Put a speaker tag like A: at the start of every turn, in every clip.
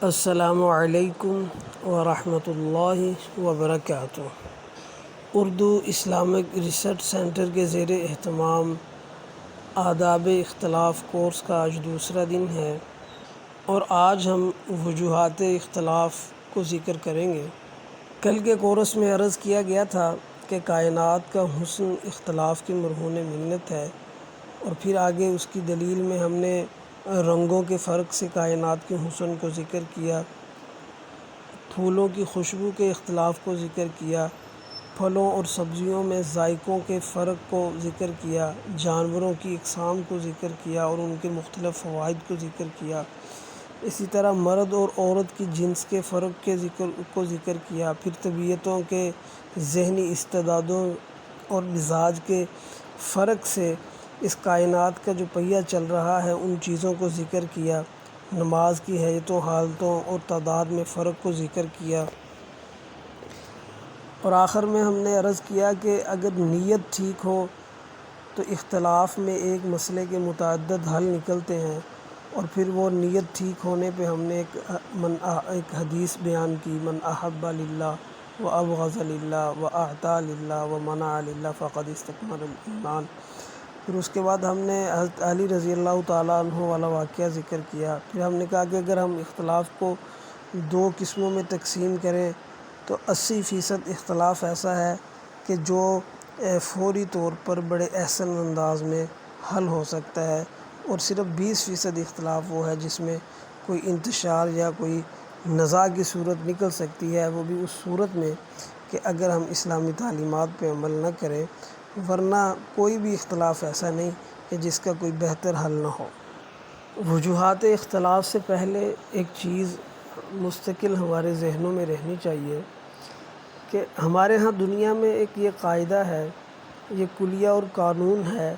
A: السلام علیکم ورحمۃ اللہ وبرکاتہ۔ اردو اسلامک ریسرچ سینٹر کے زیر اہتمام آداب اختلاف کورس کا آج دوسرا دن ہے اور آج ہم وجوہات اختلاف کو ذکر کریں گے۔ کل کے کورس میں عرض کیا گیا تھا کہ کائنات کا حسن اختلاف کی مرہون منت ہے، اور پھر آگے اس کی دلیل میں ہم نے رنگوں کے فرق سے کائنات کے حسن کو ذکر کیا، پھولوں کی خوشبو کے اختلاف کو ذکر کیا، پھلوں اور سبزیوں میں ذائقوں کے فرق کو ذکر کیا، جانوروں کی اقسام کو ذکر کیا اور ان کے مختلف فوائد کو ذکر کیا، اسی طرح مرد اور عورت کی جنس کے فرق کے ذکر کیا، پھر طبیعتوں کے ذہنی استعدادوں اور مزاج کے فرق سے اس کائنات کا جو پہیہ چل رہا ہے ان چیزوں کو ذکر کیا، نماز کی ہیئتوں، حالتوں اور تعداد میں فرق کو ذکر کیا، اور آخر میں ہم نے عرض کیا کہ اگر نیت ٹھیک ہو تو اختلاف میں ایک مسئلے کے متعدد حل نکلتے ہیں، اور پھر وہ نیت ٹھیک ہونے پہ ہم نے ایک حدیث بیان کی، من احب للہ و ابغض للہ و اعطى للہ و منع للہ فقد استکمل الایمان۔ پھر اس کے بعد ہم نے حضرت علی رضی اللہ تعالیٰ عنہ والا واقعہ ذکر کیا۔ پھر ہم نے کہا کہ اگر ہم اختلاف کو دو قسموں میں تقسیم کریں تو 80% اختلاف ایسا ہے کہ جو فوری طور پر بڑے احسن انداز میں حل ہو سکتا ہے، اور صرف 20% اختلاف وہ ہے جس میں کوئی انتشار یا کوئی نزاع کی صورت نکل سکتی ہے، وہ بھی اس صورت میں کہ اگر ہم اسلامی تعلیمات پہ عمل نہ کریں، ورنہ کوئی بھی اختلاف ایسا نہیں کہ جس کا کوئی بہتر حل نہ ہو۔ وجوہات اختلاف سے پہلے ایک چیز مستقل ہمارے ذہنوں میں رہنی چاہیے کہ ہمارے ہاں دنیا میں ایک یہ قاعدہ ہے، یہ کلیہ اور قانون ہے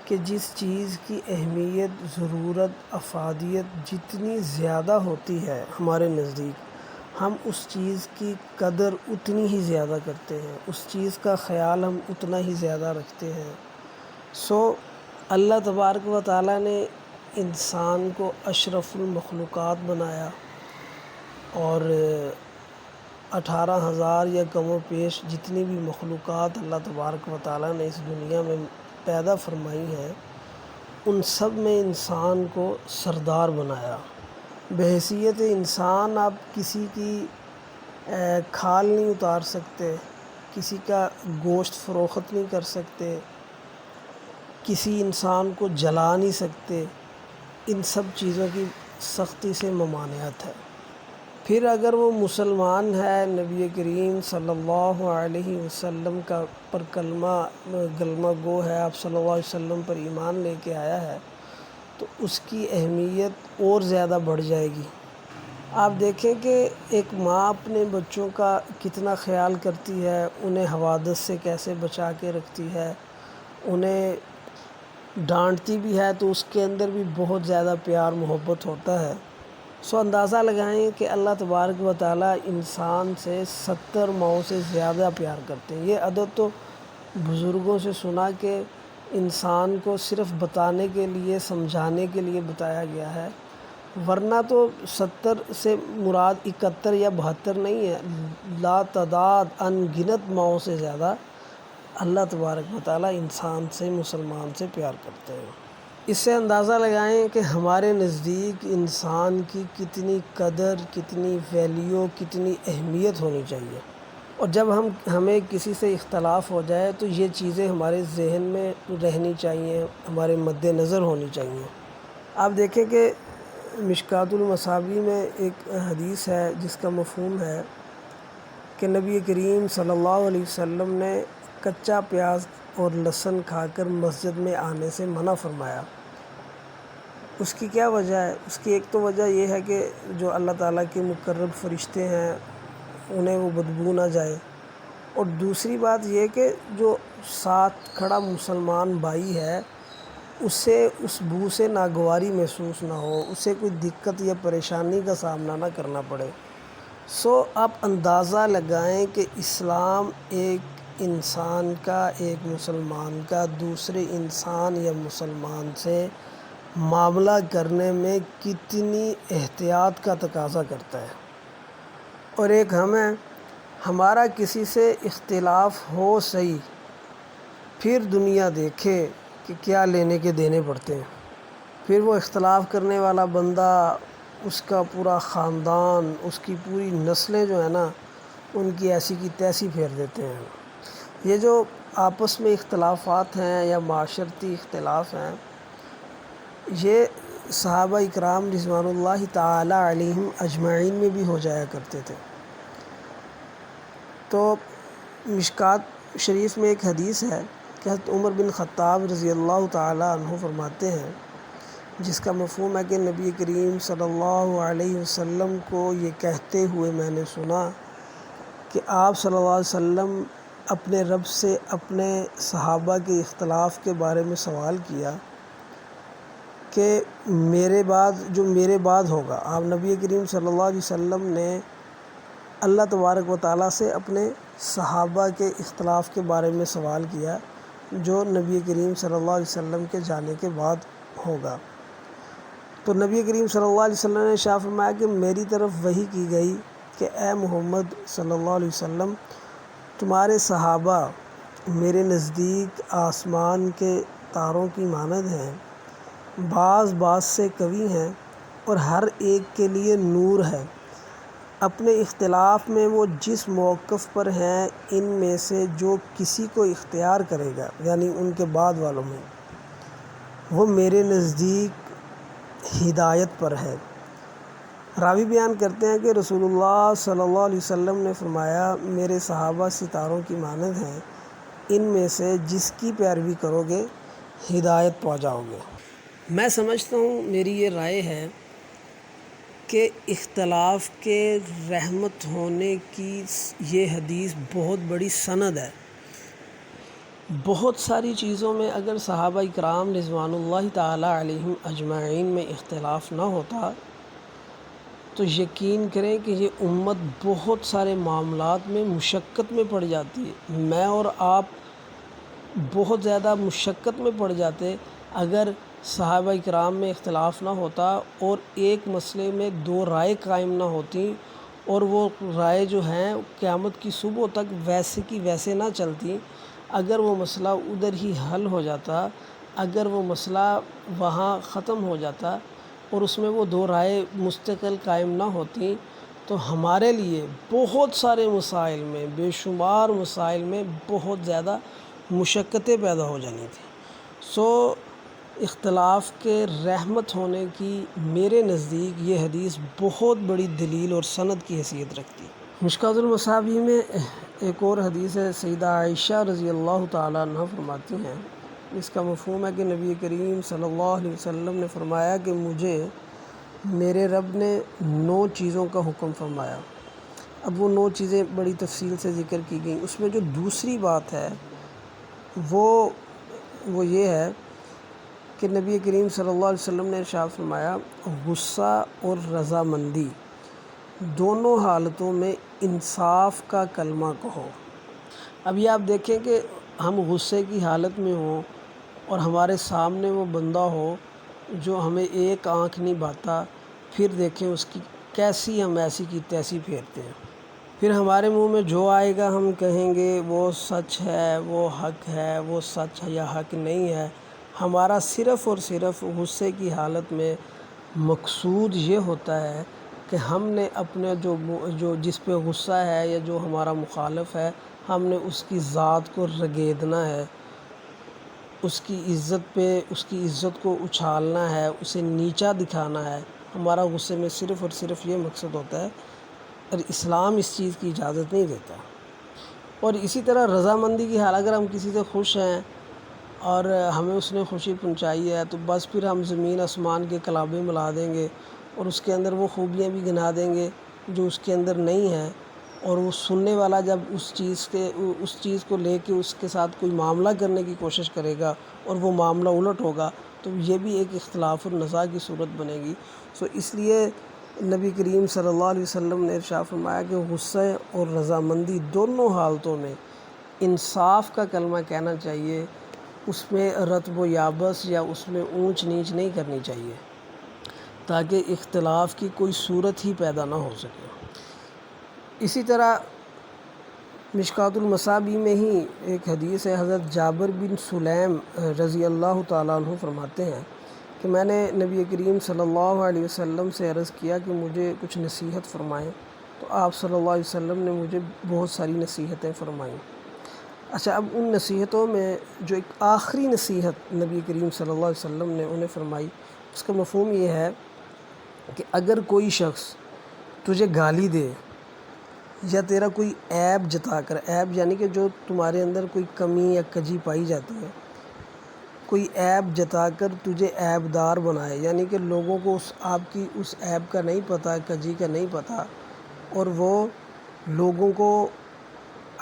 A: کہ جس چیز کی اہمیت، ضرورت، افادیت جتنی زیادہ ہوتی ہے ہمارے نزدیک، ہم اس چیز کی قدر اتنی ہی زیادہ کرتے ہیں، اس چیز کا خیال ہم اتنا ہی زیادہ رکھتے ہیں۔ اللہ تبارک و تعالیٰ نے انسان کو اشرف المخلوقات بنایا، اور 18,000 یا کم و بیش جتنی بھی مخلوقات اللہ تبارک و تعالیٰ نے اس دنیا میں پیدا فرمائی ہیں، ان سب میں انسان کو سردار بنایا۔ بحیثیت انسان آپ کسی کی کھال نہیں اتار سکتے، کسی کا گوشت فروخت نہیں کر سکتے، کسی انسان کو جلا نہیں سکتے، ان سب چیزوں کی سختی سے ممانعت ہے۔ پھر اگر وہ مسلمان ہے، نبی کریم صلی اللہ علیہ وسلم کا پر کلمہ گو ہے، آپ صلی اللہ علیہ وسلم پر ایمان لے کے آیا ہے، تو اس کی اہمیت اور زیادہ بڑھ جائے گی۔ آپ دیکھیں کہ ایک ماں اپنے بچوں کا کتنا خیال کرتی ہے، انہیں حوادث سے کیسے بچا کے رکھتی ہے، انہیں ڈانٹتی بھی ہے تو اس کے اندر بھی بہت زیادہ پیار محبت ہوتا ہے۔ اندازہ لگائیں کہ اللہ تبارک و تعالیٰ انسان سے 70 ماؤں سے زیادہ پیار کرتے ہیں۔ یہ عدد تو بزرگوں سے سنا کہ انسان کو صرف بتانے کے لیے، سمجھانے کے لیے بتایا گیا ہے، ورنہ تو 70 سے مراد 71 یا 72 نہیں ہے، لا تعداد ان گنت ماؤں سے زیادہ اللہ تبارک و تعالیٰ انسان سے، مسلمان سے پیار کرتے ہیں۔ اس سے اندازہ لگائیں کہ ہمارے نزدیک انسان کی کتنی قدر، کتنی ویلیو، کتنی اہمیت ہونی چاہیے، اور جب ہمیں کسی سے اختلاف ہو جائے تو یہ چیزیں ہمارے ذہن میں رہنی چاہیے، ہمارے مد نظر ہونی چاہیے۔ آپ دیکھیں کہ مشکوٰۃ المصابیح میں ایک حدیث ہے جس کا مفہوم ہے کہ نبی کریم صلی اللہ علیہ وسلم نے کچا پیاز اور لہسن کھا کر مسجد میں آنے سے منع فرمایا۔ اس کی کیا وجہ ہے؟ اس کی ایک تو وجہ یہ ہے کہ جو اللہ تعالیٰ کے مقرب فرشتے ہیں انہیں وہ بدبو نہ جائے، اور دوسری بات یہ کہ جو ساتھ کھڑا مسلمان بھائی ہے اسے اس بو سے ناگواری محسوس نہ ہو، اسے کوئی دقت یا پریشانی کا سامنا نہ کرنا پڑے۔ آپ اندازہ لگائیں کہ اسلام ایک انسان کا، ایک مسلمان کا دوسرے انسان یا مسلمان سے معاملہ کرنے میں کتنی احتیاط کا تقاضا کرتا ہے، اور ایک ہمارا کسی سے اختلاف ہو صحیح، پھر دنیا دیکھے کہ کیا لینے کے دینے پڑتے ہیں، پھر وہ اختلاف کرنے والا بندہ، اس کا پورا خاندان، اس کی پوری نسلیں جو ہیں نا، ان کی ایسی کی تیسی پھیر دیتے ہیں۔ یہ جو آپس میں اختلافات ہیں یا معاشرتی اختلاف ہیں، یہ صحابہ اکرام رضوان اللہ تعالی علیہم اجمعین میں بھی ہو جایا کرتے تھے۔ تو مشکات شریف میں ایک حدیث ہے کہ حضرت عمر بن خطاب رضی اللہ تعالی عنہ فرماتے ہیں، جس کا مفہوم ہے کہ نبی کریم صلی اللہ علیہ وسلم کو یہ کہتے ہوئے میں نے سنا کہ آپ صلی اللہ علیہ وسلم اپنے رب سے اپنے صحابہ کے اختلاف کے بارے میں سوال کیا کہ میرے بعد ہوگا۔ آپ نبی کریم صلی اللہ علیہ وسلم نے اللہ تبارک و تعالیٰ سے اپنے صحابہ کے اختلاف کے بارے میں سوال کیا جو نبی کریم صلی اللہ علیہ وسلم کے جانے کے بعد ہوگا۔ تو نبی کریم صلی اللہ علیہ وسلم نے ارشاد فرمایا کہ میری طرف وحی کی گئی کہ اے محمد صلی اللہ علیہ وسلم، تمہارے صحابہ میرے نزدیک آسمان کے تاروں کی مانند ہیں، بعض سے قوی ہیں اور ہر ایک کے لیے نور ہے۔ اپنے اختلاف میں وہ جس موقف پر ہیں، ان میں سے جو کسی کو اختیار کرے گا، یعنی ان کے بعد والوں میں، وہ میرے نزدیک ہدایت پر ہے۔ راوی بیان کرتے ہیں کہ رسول اللہ صلی اللہ علیہ وسلم نے فرمایا، میرے صحابہ ستاروں کی مانند ہیں، ان میں سے جس کی پیروی کرو گے ہدایت پا جاؤ گے۔ میں سمجھتا ہوں، میری یہ رائے ہے کہ اختلاف کے رحمت ہونے کی یہ حدیث بہت بڑی سند ہے۔ بہت ساری چیزوں میں اگر صحابہ اکرام رضوان اللہ تعالی علیہم اجمعین میں اختلاف نہ ہوتا تو یقین کریں کہ یہ امت بہت سارے معاملات میں مشقت میں پڑ جاتی ہے۔ میں اور آپ بہت زیادہ مشقت میں پڑ جاتے اگر صحابہ اکرام میں اختلاف نہ ہوتا اور ایک مسئلے میں دو رائے قائم نہ ہوتی، اور وہ رائے جو ہیں قیامت کی صبح تک ویسے کی ویسے نہ چلتی۔ اگر وہ مسئلہ ادھر ہی حل ہو جاتا، اگر وہ مسئلہ وہاں ختم ہو جاتا اور اس میں وہ دو رائے مستقل قائم نہ ہوتی، تو ہمارے لیے بہت سارے مسائل میں، بے شمار مسائل میں بہت زیادہ مشقتیں پیدا ہو جانی تھیں۔ اختلاف کے رحمت ہونے کی میرے نزدیک یہ حدیث بہت بڑی دلیل اور سند کی حیثیت رکھتی ہے۔ مشکوٰۃ المصابیح میں ایک اور حدیث ہے، سیدہ عائشہ رضی اللہ تعالیٰ عنہ فرماتی ہیں، اس کا مفہوم ہے کہ نبی کریم صلی اللہ علیہ وسلم نے فرمایا کہ مجھے میرے رب نے 9 چیزوں کا حکم فرمایا۔ اب وہ 9 چیزیں بڑی تفصیل سے ذکر کی گئیں۔ اس میں جو دوسری بات ہے وہ یہ ہے کہ نبی کریم صلی اللہ علیہ وسلم نے ارشاد فرمایا، غصہ اور رضامندی دونوں حالتوں میں انصاف کا کلمہ کہو۔ اب یہ آپ دیکھیں کہ ہم غصے کی حالت میں ہوں اور ہمارے سامنے وہ بندہ ہو جو ہمیں ایک آنکھ نہیں بھاتا، پھر دیکھیں اس کی کیسی ہم ایسی کی تیسی پھیرتے ہیں، پھر ہمارے منہ میں جو آئے گا ہم کہیں گے وہ سچ ہے، وہ حق ہے، وہ سچ ہے یا حق نہیں ہے۔ ہمارا صرف اور صرف غصے کی حالت میں مقصود یہ ہوتا ہے کہ ہم نے اپنے جو جس پہ غصہ ہے یا جو ہمارا مخالف ہے، ہم نے اس کی ذات کو رگیدنا ہے، اس کی عزت کو اچھالنا ہے، اسے نیچا دکھانا ہے۔ ہمارا غصے میں صرف اور صرف یہ مقصد ہوتا ہے، اور اسلام اس چیز کی اجازت نہیں دیتا۔ اور اسی طرح رضامندی کی حال، اگر ہم کسی سے خوش ہیں اور ہمیں اس نے خوشی پہنچائی ہے تو بس پھر ہم زمین آسمان کے کلابے ملا دیں گے اور اس کے اندر وہ خوبیاں بھی گنا دیں گے جو اس کے اندر نہیں ہیں، اور وہ سننے والا جب اس چیز کو لے کے اس کے ساتھ کوئی معاملہ کرنے کی کوشش کرے گا اور وہ معاملہ الٹ ہوگا تو یہ بھی ایک اختلاف النزاع کی صورت بنے گی۔ اس لیے نبی کریم صلی اللہ علیہ وسلم نے ارشاد فرمایا کہ غصے اور رضامندی دونوں حالتوں میں انصاف کا کلمہ کہنا چاہیے، اس میں رطب و یابس یا اس میں اونچ نیچ نہیں کرنی چاہیے، تاکہ اختلاف کی کوئی صورت ہی پیدا نہ ہو سکے۔ اسی طرح مشکوٰۃ المصابیح میں ہی ایک حدیث ہے، حضرت جابر بن سلیم رضی اللہ تعالیٰ عنہ فرماتے ہیں کہ میں نے نبی کریم صلی اللہ علیہ وسلم سے عرض کیا کہ مجھے کچھ نصیحت فرمائیں، تو آپ صلی اللہ علیہ وسلم نے مجھے بہت ساری نصیحتیں فرمائیں۔ اچھا، اب ان نصیحتوں میں جو ایک آخری نصیحت نبی کریم صلی اللہ علیہ وسلم نے انہیں فرمائی، اس کا مفہوم یہ ہے کہ اگر کوئی شخص تجھے گالی دے یا تیرا کوئی عیب جتا کر، عیب یعنی کہ جو تمہارے اندر کوئی کمی یا کجی پائی جاتی ہے، کوئی عیب جتا کر تجھے عیب دار بنائے، یعنی کہ لوگوں کو آپ کی اس عیب کا نہیں پتہ، کجی کا نہیں پتہ، اور وہ لوگوں کو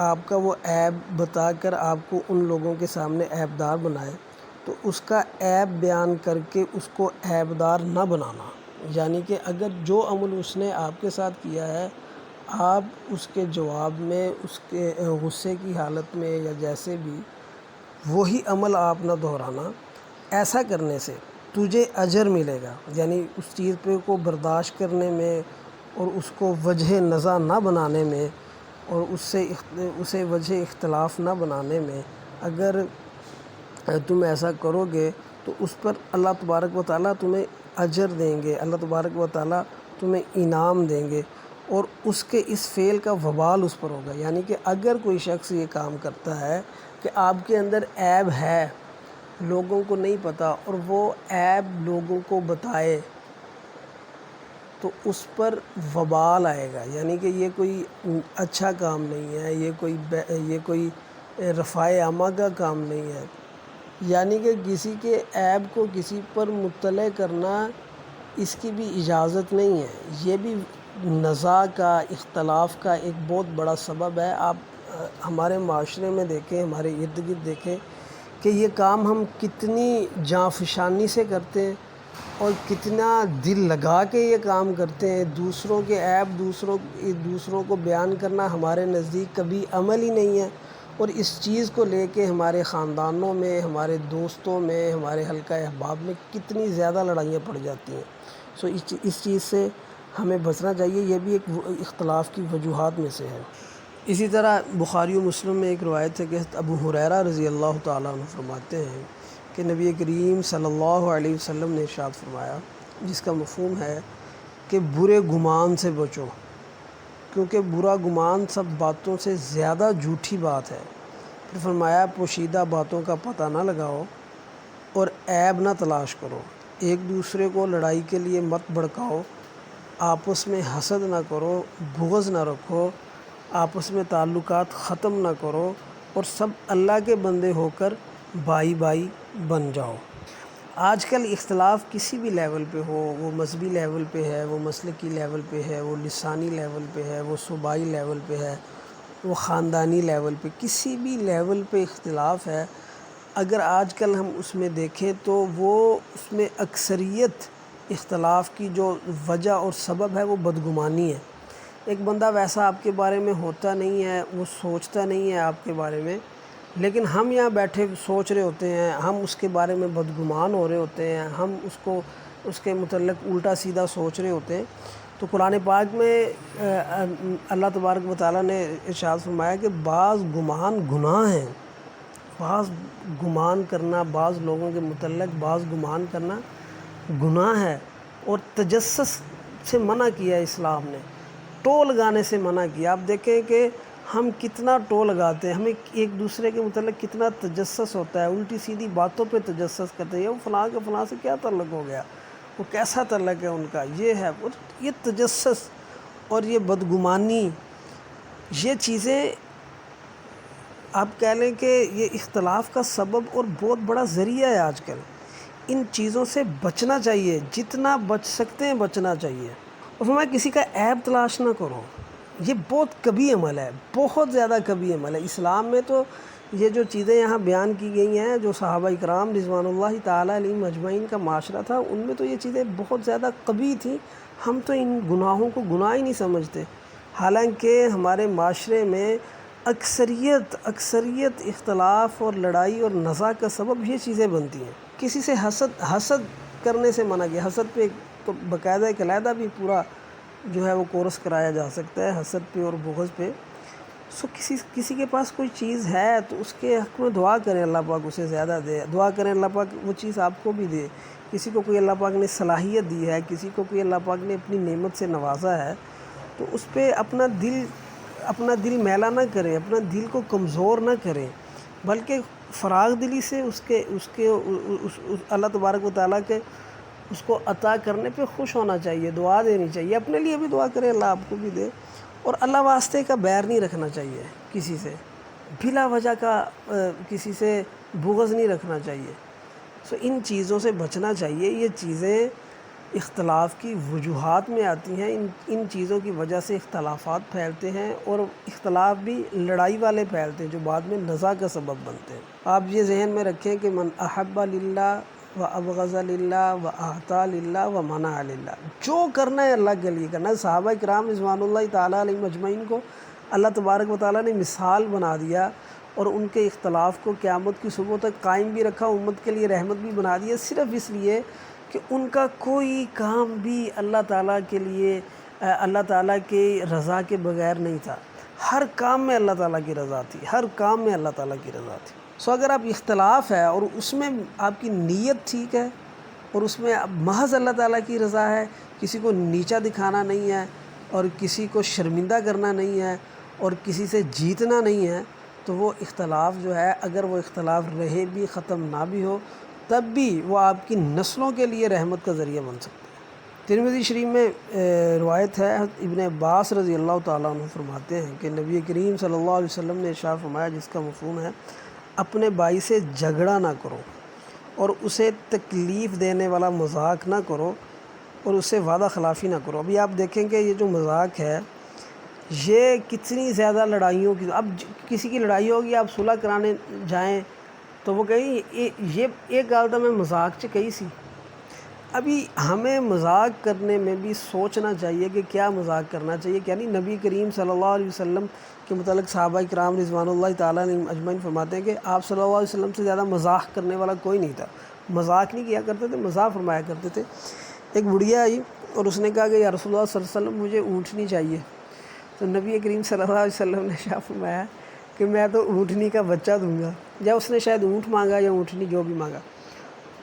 A: آپ کا وہ عیب بتا کر آپ کو ان لوگوں کے سامنے عیب دار بنائے، تو اس کا عیب بیان کر کے اس کو عیب دار نہ بنانا۔ یعنی کہ اگر جو عمل اس نے آپ کے ساتھ کیا ہے، آپ اس کے جواب میں، اس کے غصے کی حالت میں یا جیسے بھی، وہی عمل آپ نہ دہرانا۔ ایسا کرنے سے تجھے اجر ملے گا، یعنی اس چیز پہ کو برداشت کرنے میں اور اس کو وجہ نزاع نہ بنانے میں اور اسے وجہ اختلاف نہ بنانے میں، اگر تم ایسا کرو گے تو اس پر اللہ تبارک و تعالیٰ تمہیں اجر دیں گے، اللہ تبارک و تعالیٰ تمہیں انعام دیں گے، اور اس کے اس فعل کا وبال اس پر ہوگا۔ یعنی کہ اگر کوئی شخص یہ کام کرتا ہے کہ آپ کے اندر عیب ہے، لوگوں کو نہیں پتہ، اور وہ عیب لوگوں کو بتائے، تو اس پر وبال آئے گا۔ یعنی کہ یہ کوئی اچھا کام نہیں ہے، یہ کوئی رفع عامہ کا کام نہیں ہے۔ یعنی کہ کسی کے عیب کو کسی پر مطلع کرنا، اس کی بھی اجازت نہیں ہے۔ یہ بھی نزاع کا، اختلاف کا ایک بہت بڑا سبب ہے۔ آپ ہمارے معاشرے میں دیکھیں، ہمارے ارد گرد دیکھیں کہ یہ کام ہم کتنی جانفشانی سے کرتے ہیں اور کتنا دل لگا کے یہ کام کرتے ہیں۔ دوسروں کے عیب دوسروں کو بیان کرنا ہمارے نزدیک کبھی عمل ہی نہیں ہے، اور اس چیز کو لے کے ہمارے خاندانوں میں، ہمارے دوستوں میں، ہمارے حلقہ احباب میں کتنی زیادہ لڑائیاں پڑ جاتی ہیں۔ اس چیز سے ہمیں بچنا چاہیے، یہ بھی ایک اختلاف کی وجوہات میں سے ہے۔ اسی طرح بخاری و مسلم میں ایک روایت ہے کہ ابو ہریرہ رضی اللہ تعالیٰ عنہ فرماتے ہیں کہ نبی کریم صلی اللہ علیہ وسلم نے ارشاد فرمایا، جس کا مفہوم ہے کہ برے گمان سے بچو، کیونکہ برا گمان سب باتوں سے زیادہ جھوٹی بات ہے۔ پھر فرمایا، پوشیدہ باتوں کا پتہ نہ لگاؤ اور عیب نہ تلاش کرو، ایک دوسرے کو لڑائی کے لیے مت بھڑکاؤ، آپس میں حسد نہ کرو، بغض نہ رکھو، آپس میں تعلقات ختم نہ کرو، اور سب اللہ کے بندے ہو کر بھائی بھائی بن جاؤ۔ آج کل اختلاف کسی بھی لیول پہ ہو، وہ مذہبی لیول پہ ہے، وہ مسلکی لیول پہ ہے، وہ لسانی لیول پہ ہے، وہ صوبائی لیول پہ ہے، وہ خاندانی لیول پہ، کسی بھی لیول پہ اختلاف ہے، اگر آج کل ہم اس میں دیکھیں تو وہ اس میں اکثریت اختلاف کی جو وجہ اور سبب ہے وہ بدگمانی ہے۔ ایک بندہ ویسا آپ کے بارے میں ہوتا نہیں ہے، وہ سوچتا نہیں ہے آپ کے بارے میں، لیکن ہم یہاں بیٹھے سوچ رہے ہوتے ہیں، ہم اس کے بارے میں بدگمان ہو رہے ہوتے ہیں، ہم اس کے متعلق الٹا سیدھا سوچ رہے ہوتے ہیں۔ تو قرآن پاک میں اللہ تبارک و تعالیٰ نے ارشاد فرمایا کہ بعض گمان گناہ ہیں، بعض گمان کرنا، بعض لوگوں کے متعلق بعض گمان کرنا گناہ ہے، اور تجسس سے منع کیا اسلام نے، ٹو لگانے سے منع کیا۔ آپ دیکھیں کہ ہم کتنا ٹو لگاتے ہیں، ہمیں ایک دوسرے کے متعلق کتنا تجسس ہوتا ہے، الٹی سیدھی باتوں پہ تجسس کرتے ہیں، وہ فلاں کے فلاں سے کیا تعلق ہو گیا، وہ کیسا تعلق ہے ان کا، یہ ہے، اور یہ تجسس اور یہ بدگمانی، یہ چیزیں آپ کہہ لیں کہ یہ اختلاف کا سبب اور بہت بڑا ذریعہ ہے آج کل۔ ان چیزوں سے بچنا چاہیے، جتنا بچ سکتے ہیں بچنا چاہیے۔ اور فرمایا کسی کا عیب تلاش نہ کرو، یہ بہت کبھی عمل ہے، بہت زیادہ کبھی عمل ہے۔ اسلام میں تو یہ جو چیزیں یہاں بیان کی گئی ہیں، جو صحابہ اکرام رضوان اللہ تعالیٰ علیہم اجمعین کا معاشرہ تھا، ان میں تو یہ چیزیں بہت زیادہ قبیح تھیں، ہم تو ان گناہوں کو گناہ ہی نہیں سمجھتے۔ حالانکہ ہمارے معاشرے میں اکثریت اختلاف اور لڑائی اور نزاع کا سبب یہ چیزیں بنتی ہیں۔ کسی سے حسد کرنے سے منع کیا، حسد پہ تو باقاعدہ ایک علیحدہ بھی پورا جو ہے وہ کورس کرایا جا سکتا ہے حسد پہ اور بغض پہ۔ کسی کے پاس کوئی چیز ہے تو اس کے حق میں دعا کریں اللہ پاک اسے زیادہ دے، دعا کریں اللہ پاک وہ چیز آپ کو بھی دے۔ کسی کو کوئی اللہ پاک نے صلاحیت دی ہے، کسی کو کوئی اللہ پاک نے اپنی نعمت سے نوازا ہے، تو اس پہ اپنا دل میلا نہ کریں، اپنا دل کو کمزور نہ کریں، بلکہ فراغ دلی سے اس اللہ تبارک و تعالیٰ کے اس کو عطا کرنے پہ خوش ہونا چاہیے، دعا دینی چاہیے، اپنے لیے بھی دعا کریں اللہ آپ کو بھی دے، اور اللہ واسطے کا بیر نہیں رکھنا چاہیے کسی سے، بلا وجہ کا کسی سے بغض نہیں رکھنا چاہیے۔ ان چیزوں سے بچنا چاہیے۔ یہ چیزیں اختلاف کی وجوہات میں آتی ہیں، ان چیزوں کی وجہ سے اختلافات پھیلتے ہیں، اور اختلاف بھی لڑائی والے پھیلتے ہیں جو بعد میں نزاع کا سبب بنتے ہیں۔ آپ یہ ذہن میں رکھیں کہ من احب للہ و ابغض للہ و اعطى للہ و منع للہ، جو کرنا ہے اللہ کے لیے کرنا ہے۔ صحابہ کرام رضوان اللہ تعالیٰ علیہم اجمعین کو اللہ تبارک و تعالیٰ نے مثال بنا دیا، اور ان کے اختلاف کو قیامت کی صبح تک قائم بھی رکھا، امت کے لیے رحمت بھی بنا دیا، صرف اس لیے کہ ان کا کوئی کام بھی اللہ تعالیٰ کے لیے اللہ تعالیٰ کی رضا کے بغیر نہیں تھا۔ ہر کام میں اللہ تعالیٰ کی رضا تھی، ہر کام میں اللہ تعالیٰ کی رضا تھی۔ اگر آپ اختلاف ہے اور اس میں آپ کی نیت ٹھیک ہے، اور اس میں محض اللہ تعالیٰ کی رضا ہے، کسی کو نیچا دکھانا نہیں ہے، اور کسی کو شرمندہ کرنا نہیں ہے، اور کسی سے جیتنا نہیں ہے، تو وہ اختلاف جو ہے، اگر وہ اختلاف رہے بھی ختم نہ بھی ہو، تب بھی وہ آپ کی نسلوں کے لیے رحمت کا ذریعہ بن سکتا ہے۔ ترمذی شریف میں روایت ہے، ابن عباس رضی اللہ تعالیٰ عنہ فرماتے ہیں کہ نبی کریم صلی اللہ علیہ وسلم نے ارشاد فرمایا، جس کا مفہوم ہے اپنے بھائی سے جھگڑا نہ کرو، اور اسے تکلیف دینے والا مذاق نہ کرو، اور اسے وعدہ خلافی نہ کرو۔ ابھی آپ دیکھیں کہ یہ جو مذاق ہے، یہ کتنی زیادہ لڑائیوں کی، اب کسی کی لڑائی ہوگی، آپ صلح کرانے جائیں تو وہ کہیں یہ ایک گال تو میں مذاق چ کہی سی۔ ابھی ہمیں مذاق کرنے میں بھی سوچنا چاہیے کہ کیا مذاق کرنا چاہیے، یعنی نبی کریم صلی اللہ علیہ وسلم کے متعلق صحابہ کرام رضوان اللہ تعالیٰ علیہم اجمعین فرماتے ہیں کہ آپ صلی اللہ علیہ وسلم سے زیادہ مذاق کرنے والا کوئی نہیں تھا۔ مذاق نہیں کیا کرتے تھے، مذاق فرمایا کرتے تھے۔ ایک بڑھیا آئی اور اس نے کہا کہ یا رسول اللہ صلی اللہ علیہ وسلم مجھے اونٹنی چاہیے، تو نبی کریم صلی اللہ علیہ وسلم نے ارشاد فرمایا کہ میں تو اونٹنی کا بچہ دوں گا، یا اس نے شاید اونٹ مانگا یا اونٹنی جو بھی مانگا،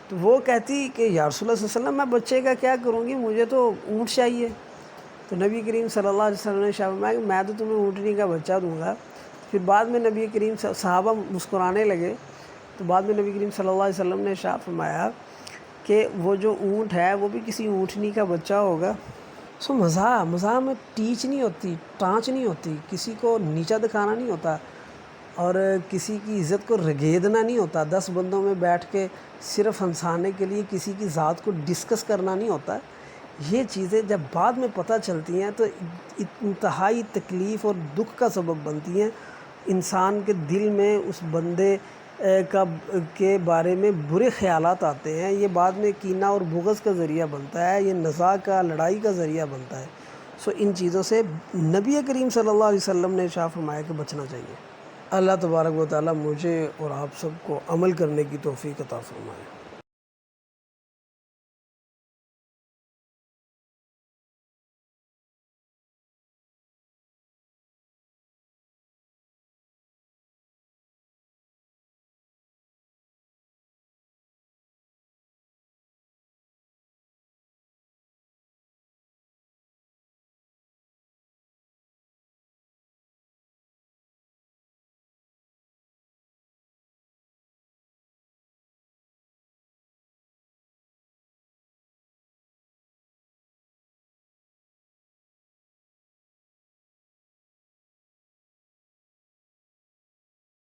A: تو وہ کہتی کہ یا رسول اللہ صلی اللہ علیہ وسلم میں بچے کا کیا کروں گی، مجھے تو اونٹ چاہیے۔ تو نبی کریم صلی اللہ علیہ وسلم نے ارشاد فرمایا کہ میں تو تمہیں اونٹنی کا بچہ دوں گا۔ پھر بعد میں نبی کریم صحابہ مسکرانے لگے، تو بعد میں نبی کریم صلی اللہ علیہ وسلم نے ارشاد فرمایا کہ وہ جو اونٹ ہے وہ بھی کسی اونٹنی کا بچہ ہوگا۔ مزاح میں ٹیچ نہیں ہوتی، ٹانچ نہیں ہوتی، کسی کو نیچا دکھانا نہیں ہوتا، اور کسی کی عزت کو رگیدنا نہیں ہوتا، 10 بندوں میں بیٹھ کے صرف ہنسانے کے لیے کسی کی ذات کو ڈسکس کرنا نہیں ہوتا۔ یہ چیزیں جب بعد میں پتہ چلتی ہیں تو انتہائی تکلیف اور دکھ کا سبب بنتی ہیں، انسان کے دل میں اس بندے کے بارے میں برے خیالات آتے ہیں، یہ بعد میں کینہ اور بغض کا ذریعہ بنتا ہے، یہ نزاع کا، لڑائی کا ذریعہ بنتا ہے۔ ان چیزوں سے نبی کریم صلی اللہ علیہ وسلم نے ارشاد فرمایا کہ بچنا چاہیے۔ اللہ تبارک و تعالیٰ مجھے اور آپ سب کو عمل کرنے کی توفیق عطا فرمائے۔